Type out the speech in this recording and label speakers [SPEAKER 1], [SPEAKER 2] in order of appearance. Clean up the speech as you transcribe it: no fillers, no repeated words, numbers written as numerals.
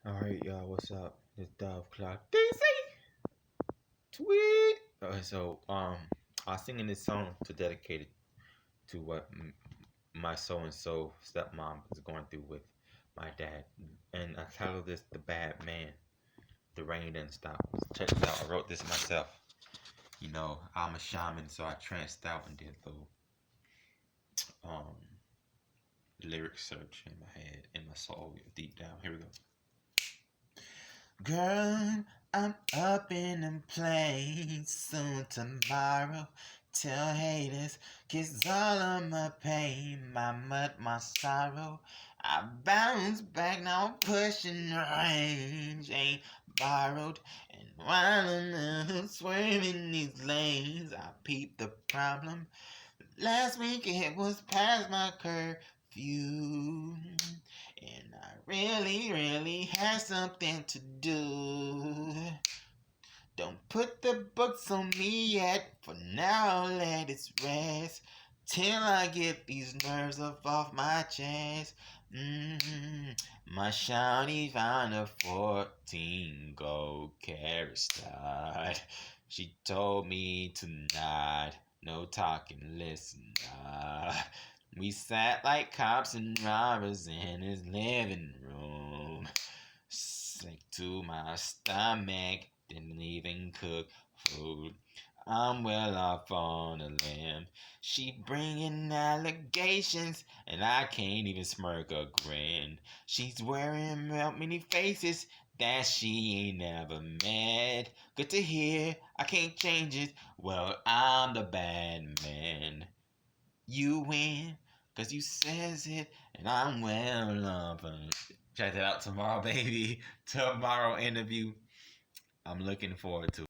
[SPEAKER 1] Alright, y'all, what's up? It's Dove Clock. DC! Tweet! I was singing this song to dedicate it to what my so-and-so stepmom is going through with my dad. And I titled this The Bad Man. The Rain Didn't Stop. Check this out. I wrote this myself. You know, I'm a shaman, so I tranced out and did a little um, lyric search in my head, in my soul, deep down. Here we go. Girl, I'm up in a place soon tomorrow. Tell haters, kiss all of my pain, my mud, my sorrow. I bounce back now, I'm pushing range, ain't borrowed. And while I'm swerving these lanes, I peep the problem. Last week it was past my curfew. And I really had something to do. Don't put the books on me yet. For now, let it rest. Till I get these nerves up off my chest. My shawty found a 14 gold carat stud. She told me tonight, no talking, listen. We sat like cops and robbers in his living room. Sick to my stomach, didn't even cook food. I'm well off on a limb. She bringing allegations, and I can't even smirk or grin. She's wearing many faces that she ain't never met. Good to hear, I can't change it. Well, I'm the bad man. You win, cause you says it, and I'm well off. Check that out tomorrow, baby. Tomorrow interview. I'm looking forward to it.